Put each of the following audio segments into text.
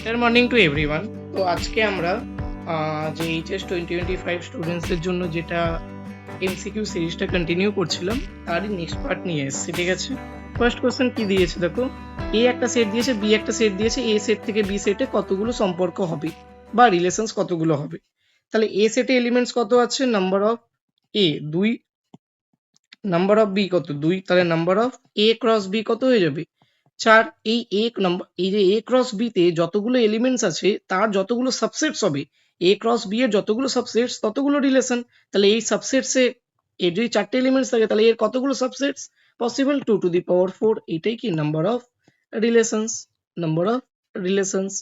Good morning to everyone. তো আজকে আমরা যে এইচএস 2025 স্টুডেন্টসদের জন্য যেটা এমসিকিউ সিরিজটা কন্টিনিউ করছিলাম তারই নেক্সট পার্ট নিয়ে এসেছি। ঠিক আছে, ফার্স্ট কোশ্চেন কি দিয়েছে দেখো, এ একটা সেট দিয়েছে, বি একটা সেট দিয়েছে, এ সেট থেকে বি সেটে কতগুলো সম্পর্ক হবে বা রিলেশনস কতগুলো হবে। তাহলে এ সেটে এলিমেন্টস কত আছে, number of A 2, number of B কত 2, তাহলে number of A cross B কত হয়ে যাবে 4। এই এই যে এ ক্রস বি তে যতগুলো এলিমেন্টস আছে তার যতগুলো সাবসেটস হবে, এ ক্রস বি এর যতগুলো সাবসেটস ততগুলো রিলেশন। তাহলে এই সাবসেটসে এর যদি চারটে এলিমেন্টস থাকে তাহলে এর কতগুলো subsets possible, 2 to the power 4। এটাই কি number of relations, number of relations.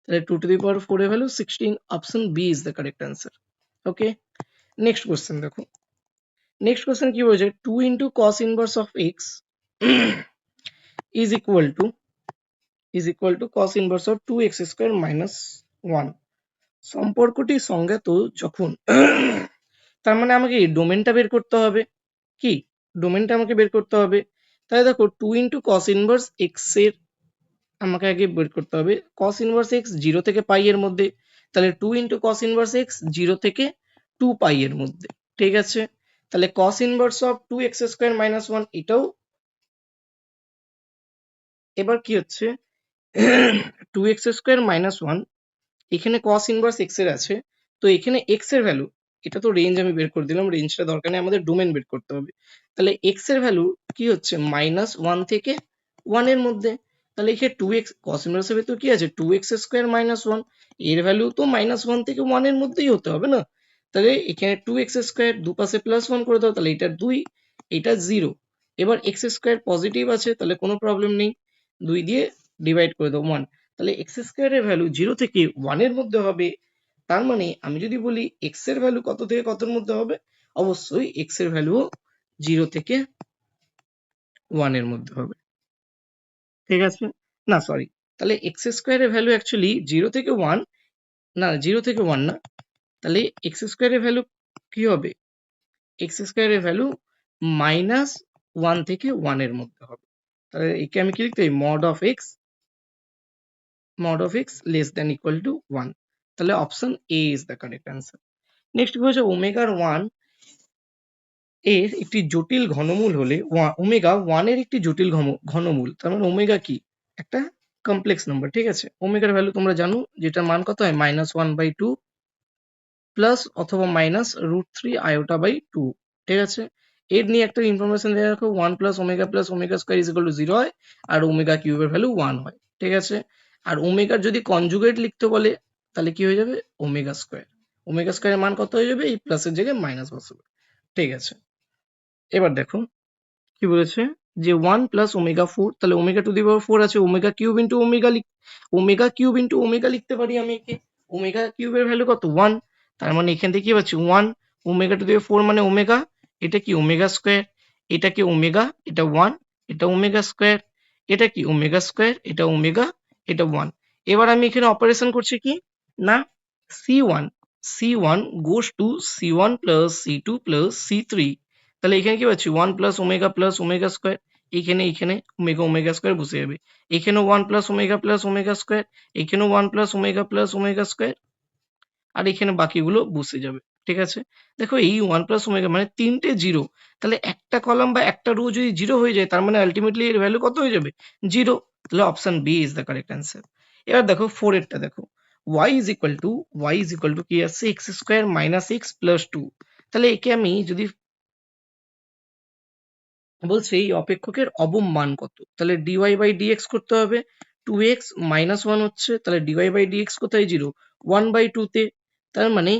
তাহলে 2 to the power 4 এর value 16, option B is the correct answer. Okay, next question দেখো, নেক্সট কোশ্চেন কি বলেছে, 2 into cos inverse of x is equal to cos inverse of 2x square minus 1। সম্পর্কটি সংজ্ঞাত যখন তার মানে আমাকে ডোমেনটা বের করতে হবে, কি ডোমেনটা আমাকে বের করতে হবে। তাহলে দেখো 2 into cos inverse x এর আমাকে আগে বের করতে হবে, cos inverse x 0 থেকে পাই এর মধ্যে, তাহলে 2 into cos inverse x 0 থেকে 2 পাই এর মধ্যে। ঠিক আছে, তাহলে cos inverse of 2x square minus 1 এটাও। এবার কি হচ্ছে 2x square minus 1, এখানে cos ইনভার্স x এর আছে, তো এখানে x এর ভ্যালু, এটা তো রেঞ্জ আমি বের করে দিলাম, রেঞ্জটা দরকার নেই, আমাদের ডোমেন বের করতে হবে। তাহলে x এর ভ্যালু কি হচ্ছে -1 থেকে 1 এর মধ্যে। তাহলে এখানে 2x cos ইনভার্স এর ভেতর কি আছে 2x স্কয়ার মাইনাস 1, এর ভ্যালু তো -1 থেকে 1 এর মধ্যেই হতে হবে না। তাহলে এখানে 2x স্কয়ার দুপাশে +1 করে দাও, তাহলে এটা 2, এটা 0। এবার x স্কয়ার পজিটিভ আছে, তাহলে কোনো প্রবলেম নেই, 2 দিয়ে ডিভাইড করে দাও 1। তাহলে x স্কয়ার এর ভ্যালু 0 থেকে 1 এর মধ্যে হবে। তার মানে আমি যদি বলি x এর ভ্যালু কত থেকে কতর মধ্যে হবে, অবশ্যই x এর ভ্যালু 0 থেকে 1 এর মধ্যে হবে। ঠিক আছে, না সরি, তাহলে x স্কয়ার এর ভ্যালু অ্যাকচুয়ালি 0 থেকে 1, না 0 থেকে 1 না, তাহলে x স্কয়ার এর ভ্যালু কি হবে, x স্কয়ার এর ভ্যালু -1 থেকে 1 এর মধ্যে হবে। তাহলে একে আমি কি লিখতে পারি, mod of x less than equal to 1। তাহলে option A is the correct answer. Next কি হচ্ছে, ওমেগার 1 এর একটি জটিল ঘনমূল হলে ওমেগা 1 এর একটি জটিল ঘনমূল, তার মানে ওমেগা কি একটা কমপ্লেক্স নাম্বার। ঠিক আছে, ওমেগার ভ্যালু তোমরা জানো, যেটা মান কত হয় -1/2 প্লাস অথবা -√3 আয়োটা বাই 2। ঠিক আছে, এর নিয়ে একটা ইনফরমেশন দিয়ে রাখো, 1 plus omega square is equal two 0 হয়, আর ওমেগা কিউবের ভ্যালু 1 হয়। ঠিক আছে, আর ওমেগার যদি কনজুগেট লিখতে বলে তাহলে কি হয়ে যাবে, ওমেগা স্কয়ার। ওমেগা স্কয়ারের মান কত হয়ে যাবে, এই প্লাসের জায়গায় মাইনাস বসাবে। ঠিক আছে, এবার দেখো কি বলেছে, যে 1 প্লাস ওমেগা 4, তাহলে ওমেগা টু দি পাওয়ার 4 আছে, ওমেগা কিউব ইন্টু ওমেগা লিখতে পারি আমি একে। ওমেগা কিউবের ভ্যালু কত 1, তার মানে এখান থেকে কি পাচ্ছি 1 ওমেগা টু দি পাওয়ার 4 মানে ওমেগা, এটা কি ওমেগা স্কয়ার, এটা কি ওমেগা, এটা 1, এটা ওমেগা স্কয়ার, এটা কি ওমেগা স্কয়ার, এটা ওমেগা, এটা 1। এবার আমি এখানে অপারেশন করছি কি না, c1 c1 goes to c1 plus c2 plus c3। তাহলে এখানে কি পাচ্ছি 1 প্লাস ওমেগা স্কয়ার, এখানে ওমেগা স্কয়ার বসে যাবে, এখানেও 1 প্লাস ওমেগা স্কয়ার, এখানেও 1 প্লাস ওমেগা স্কয়ার, আর এখানে বাকিগুলো বসে যাবে। ঠিক আছে, দেখো এই 1 প্লাস ওমেগা মানে তিনটে জিরো, তাহলে একটা কলাম বা একটা রো যদি জিরো হয়ে যায় তার মানে আলটিমেটলি এর ভ্যালু কত হয়ে যাবে, জিরো। তাহলে option B is the correct answer. এবার দেখো 4 এরটা দেখো, y ইজ ইকুয়াল টু কি আসছে x square minus x plus 2। তাহলে একে আমি যদি বলছে এই অপেক্ষকের অবম মান কত, তাহলে dy বাই dx করতে হবে, 2x মাইনাস 1 হচ্ছে, তাহলে dy বাই dx কোথায় 0, 1/2 তে। তার মানে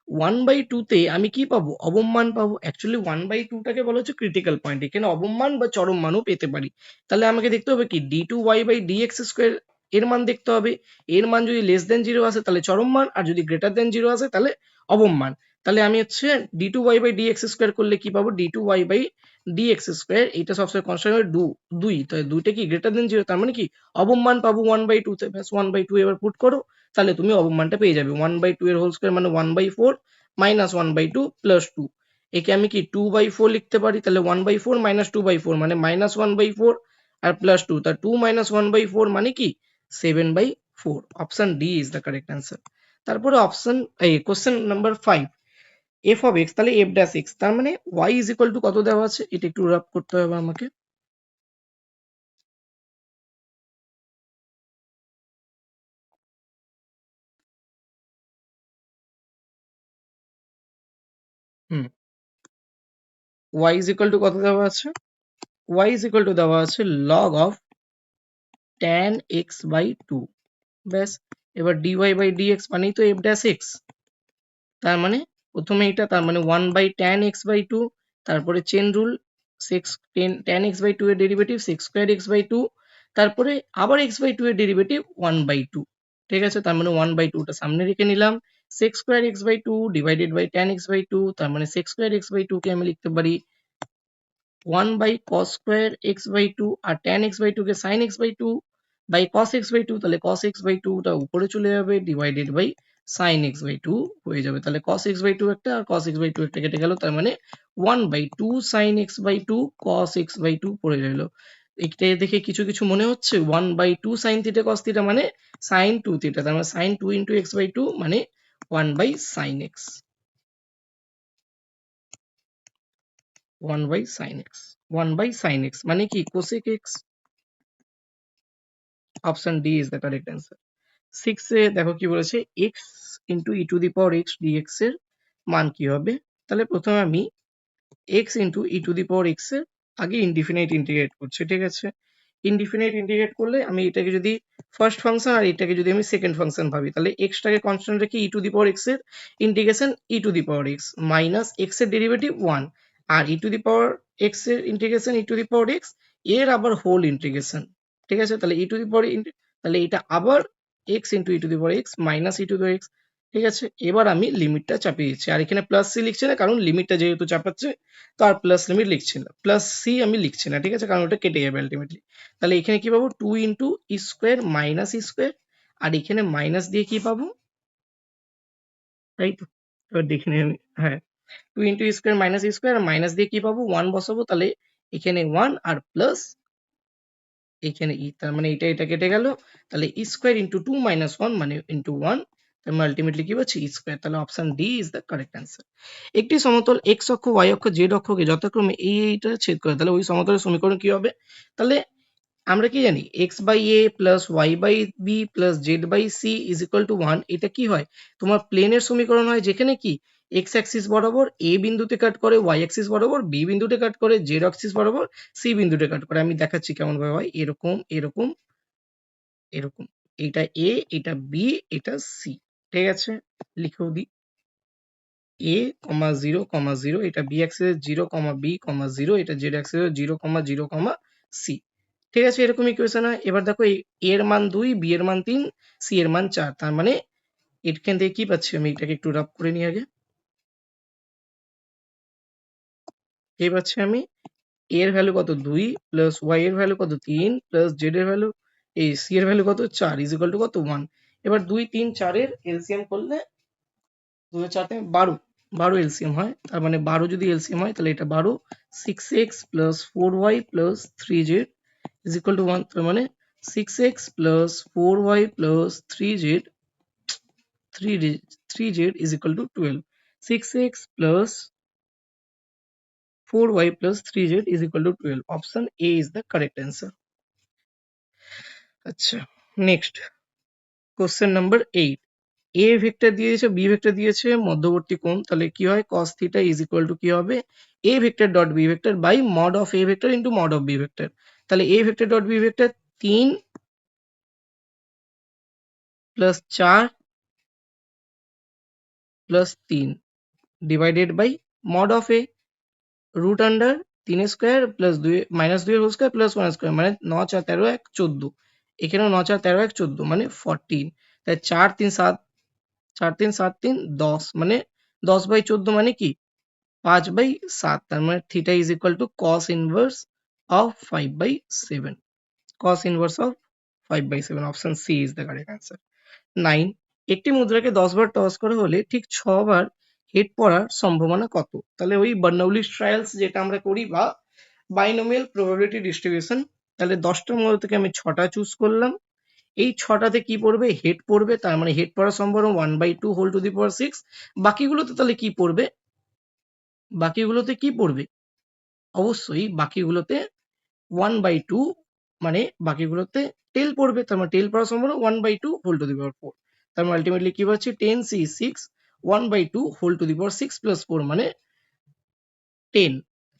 1/2 তে আমি কি পাবো, অবম মান পাবো। অ্যাকচুয়ালি 1/2 টাকে বলা হচ্ছে ক্রিটিক্যাল পয়েন্ট, এখানে অবম মান বা চরম মানও পেতে পারি। তাহলে আমাকে দেখতে হবে কি d2y বাই dx স্কোয়ার এর মান দেখতে হবে, এর মান যদি লেস দেন 0 আসে তাহলে চরম মান, আর যদি গ্রেটার দেন 0 আসে তাহলে অবম মান। তাহলে আমি হচ্ছে d2y বাই dx স্কোয়ার করলে কি পাবো, d2y বাই dx স্কয়ার, এটা সবসময় কনস্ট্যান্ট হয় 2, তাহলে 2টা কি গ্রেটার দেন 0, তার মানে কি অবম মান পাবো 1/2 তে, ব্যাস 1/2 এবার পুট করো, তাহলে তুমি অবম মানটা পেয়ে যাবে। 1/2 এর হোল স্কয়ার মানে 1/4 মাইনাস 1/2 প্লাস 2, একে আমি কি 2/4 লিখতে পারি, তাহলে 1/4 মাইনাস 2/4 মানে -1/4 আর প্লাস 2, তা 2 - 1/4 মানে কি 7/4। 4. Option D is the correct answer. তারপরে অপশন এই question number 5, F of x, তাহলে এফ ড্যাশ এক্স, তার মানে ওয়াই ইজ ইকুয়াল টু কত দেওয়া আছে, এটা একটু রাফ করতে হবে আমাকে। Hmm, Y is equal to কত দেওয়া আছে, ওয়াই ইজ ইকুয়াল টু দেওয়া আছে log of tan x by 2। ব্যাস, এবার dy বাই dx মানেই তো এফ ড্যাশ এক্স। তার মানে প্রথমে এটা, তার মানে 1 বাই tan x বাই 2, তারপরে chain rule, 6 tan x by 2 এর ডেরিভেটিভ 6 স্কয়ার x বাই 2, তারপরে আবার x বাই 2 এর ডেরিভেটিভ 1 বাই 2। ঠিক আছে, তার মানে 1 বাই 2 টা সামনে রেখে নিলাম, 6 square x by 2 divided by tan x by 2, তার মানে 6 স্কয়ার x বাই 2 কে আমি লিখতে পারি 1 by cos square x by 2, আর tan x বাই 2 কে sin x by 2 by cos x by 2, তাহলে cos x বাই 2 টা উপরে চলে যাবে divided by sin x by 2 হয়ে যাবে, তাহলে cos x বাই 2 একটা আর cos x বাই 2 একটা কেটে গেল, তার মানে 1 by 2 sin x by 2 cos x by 2 পড়ে রইল। এটা দেখে কিছু কিছু মনে হচ্ছে, 1 by 2 sin theta cos theta মানে sin 2 থিটা, তার মানে sin 2 into x বাই 2 মানে 1 by sin x, 1 by sin x, 1 by sin x মানে কি cosec x। Option D is the correct answer. 6 এ দেখো কি বলেছে, x into e to the power x dx এর মান কি হবে। তাহলে প্রথমে আমি x into e to the power x এর আগে ইনডিফিনাইট ইন্টিগ্রেট করছি, ঠিক আছে। ইনডিফিনাইট ইন্টিগ্রেট করলে আমি এটাকে যদি ফার্স্ট ফাংশন আর এটাকে যদি আমি সেকেন্ড ফাংশন ভাবি, তাহলে x টাকে কনস্ট্যান্ট রেখে e to the power x এর integration e to the power x minus x এর ডেরিভেটিভ 1, আর e to the power x এর integration e to the power x এর আবার হোল ইন্টিগ্রেশন। ঠিক আছে, তাহলে ই টু দি পাওয়ার, তাহলে এটা আবার x into e to the power x minus E to the x। ঠিক আছে, এবার আমি লিমিটটা চাপিয়ে দিচ্ছি, আর এখানে প্লাস সি লিখছি না, কারণ লিমিটটা যেহেতু চাপাচ্ছে তো আর প্লাস লিমিট লিখছি না, প্লাস সি আমি লিখছি না, ঠিক আছে, কারণ ওটা কেটে যাবে আলটিমেটলি। তাহলে এখানে কি পাবো, 2 ইন্টু ই স্কোয়ার মাইনাস ই স্কোয়ার, আর এখানে মাইনাস দিয়ে কি পাবো, তাই তো। এবার দেখে নিই আমি, হ্যাঁ, 2 ইন্টু ই square minus E square, minus দিয়ে কি পাবো 1 বসাবো, তাহলে এখানে 1 আর প্লাস এখানে ই, তার মানে এটা কেটে গেল, তাহলে ই স্কোয়ার ইন্টু 2 মাইনাস 1 মানে ইন্টু 1, তার মানে আলটিমেটলি কি পাচ্ছি ই স্কোয়ার। তাহলে option D is the correct answer. একটি সমতল এক্স অক্ষ ওয়াই অক্ষ জেড অক্ষকে যথাক্রমে এইটা ছেদ করে, তাহলে ওই সমতলের সমীকরণ কি হবে। তাহলে আমরা কি জানি, X by A plus Y by B plus Z by C is equal to 1, এটা কি হয়, তোমার প্লেনের সমীকরণ হয়, যেখানে কি এক্স অ্যাক্সিস বরাবর এ বিন্দুতে কাট করে, ওয়াই অ্যাক্সিস বরাবর বি বিন্দুতে কাট করে, জেড অ্যাক্সিস বরাবর সি বিন্দুতে কাট করে। আমি দেখাচ্ছি কেমন ভাবে হয়, এরকম এরকম এরকম, এটা এ, এটা বি, এটা সি। ঠিক আছে, লিখেও দিই, এ কমা জিরো কমা জিরো, এটা বি অ্যাক্সিস 0 কমা বি কমা 0, এটা জেড অ্যাক্সিস 0 কমা 0 কমা সি। ঠিক আছে, এরকম ইকুয়েশন হয়। এবার দেখো এ এর মান 2, বি এর মান 3, সি এর মান 4, তার মানে এখান থেকে কি পাচ্ছি, আমি এটাকে একটু রাফ করে নিই আগে। কি পাচ্ছি আমি, এর ভ্যালু কত 2 প্লাস ওয়াই এর ভ্যালু কত 3 প্লাস জেড এর ভ্যালু, এই সি এর ভ্যালু কত 4 ইজ ইকুয়াল টু কত 1। এবার 2 3 4 এর এলসিএম করলে 2 এর 4 12, 12 এলসিএম হয়, তার মানে 12 যদি এলসিএম হয় তাহলে এটা 12, 6x plus 4y plus 3z is equal to 1, তার মানে 6x plus 4y plus 3z is equal to 12, 6x plus 4y plus 3z is equal to 12, option A is the correct answer। আচ্ছা, next question number 8, A vector দিয়েছে B vector দিয়েছে মধ্যবর্তী কোণ, তাহলে কি হয় cos theta is equal to কি হবে, A vector dot B vector by mod of A vector into mod of B vector. তাহলে A vector dot B vector 3 plus 4 plus 3 divided by mod of A root under 3 square plus 2 minus 2 এর whole square plus 1 square, মানে 9 4 13 1 14, এখানেও 9 4 13 1 14 মানে 14, তাই 4 3 7, 4 3 7 3 10, মানে 10 by 14 মানে কি 5 by 7, তার মানে theta is equal to cos inverse of 5 by 7, cos inverse of 5 by 7, option C is the correct answer. 9, একটি মুদ্রাকে 10 বার টস করা হলে ঠিক 6 বার হেড পড়ার সম্ভাবনা কত। তাহলে ওই বার্নৌলিস ট্রায়ালস যেটা আমরা করি বা বাইনোমিয়াল প্রবাবিলিটি ডিস্ট্রিবিউশন, তাহলে 10টার মধ্যে থেকে আমি 6টা চুজ করলাম, এই 6টাতে কি পড়বে? হেড পড়বে, তার মানে হেড পড়ার সম্ভাবনা 1/2 হোল টু দি পাওয়ার 6। বাকিগুলোতে তাহলে কি পড়বে? বাকিগুলোতে কি পড়বে? অবশ্যই বাকিগুলোতে 1/2, মানে বাকিগুলোতে টেল পড়বে, তার মানে টেল পড়ার সম্ভাবনা 1/2 হোল টু দি পাওয়ার 4। তার মানে আলটিমেটলি কি পাচ্ছি? 10c6 1/2 whole to the power 6 plus 4 মানে 10।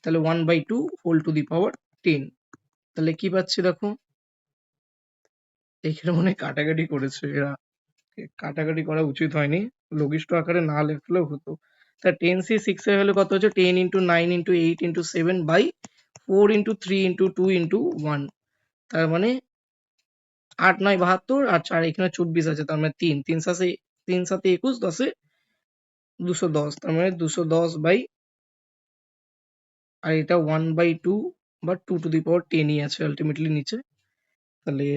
তাহলে 1/2 হোল টু দি পাওয়ার 10। তাহলে কি পাচ্ছি দেখো, এখানে মনে হয় কাটাকাটি করেছে এরা, কাটাকাটি করা উচিত হয়নি, লঘিষ্ঠ আকারে না লিখলেও হতো। তা 10c6 এর ভ্যালু কত হচ্ছে? 10 × 9 × 8 × 7 বাই 4 × 3 × 2 × 1। তার মানে 8 9 72 আর 4 এখানে 24 আছে, তার মানে 3 3 7 21, 10 210, তার মানে 210 বাই, আর এটা 1/2 বা 2 টু দি পাওয়ার 10 ই আছে আলটিমেটলি নিচে। তাহলে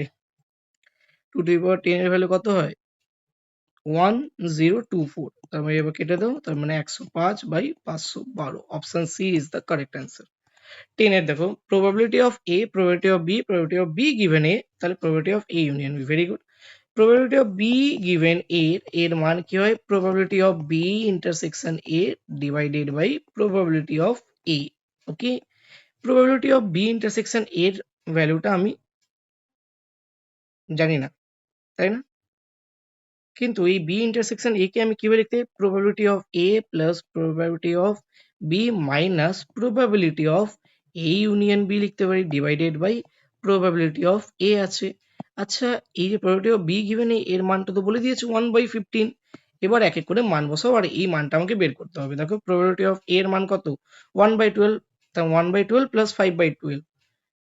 2 টু দি পাওয়ার 10 এর ভ্যালু কত হয়? 1024। তার মানে এবার কেটে দাও, তার মানে 105/512। Option C is the correct answer. 10 এর দেখো, probability of A, probability of B, probability of B given A, তাহলে probability of A union B, very good. Probability of B given A এর মান কি হয়? Probability of B intersection A divided by probability of A. Okay, probability of B intersection এর ভ্যালুটা আমি জানি না, তাই না? কিন্তু এই বি ইন্টারসেকশন এ কে আমি কিভাবে লিখতে পারি? Probability of A plus probability of B minus probability of A union B লিখতে পারি divided by probability of A আছে। আচ্ছা, এই যে প্রবাবিলিটি অফ বি গিভেন এর মানটা তো বলে দিয়েছে 1/15। এবার এক এক করে মান বসাও আর এই মানটা আমাকে বের করতে হবে। দেখো প্রবাবিলিটি অফ এ এর মান কত? 1/12, তা 1/12 প্লাস 5/12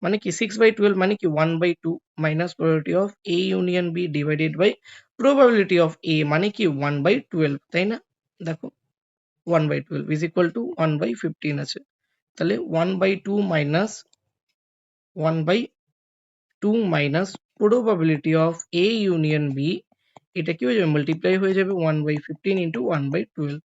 মানে কি 6/12, মানে কি 1/2 minus probability of A union B divided by probability of A মানে কি 1/12, তাই না? দেখো 1/12 ইজ ইকুয়াল টু 1/15 আছে, তাহলে 1/2 minus 1/2 minus probability of A union B, এটা কি হয়ে যাবে? মাল্টিপ্লাই হয়ে যাবে 1/15 ইন্টু 1/12।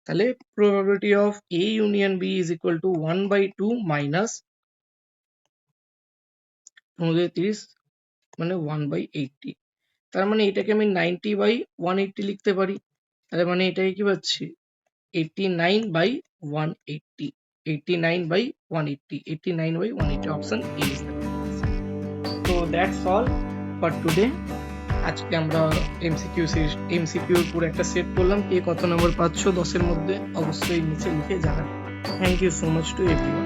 তাহলে probability of A union B is equal to 1/2 minus 30 মানে 1/80। তার মানে এটাকে আমি 90/180 লিখতে পারি। তার মানে এটাকে কি পাচ্ছি? 89/180, 89/180, 89/180। Option A is the correct answer. তো দ্যাটস অল ফর টুডে। আজকে আমরা এমসিকিউর পুরো একটা সেট করলাম। কে কত নম্বর পাচ্ছ 10 এর মধ্যে অবশ্যই নিচে লিখে জানাবে। Thank you so much to everyone.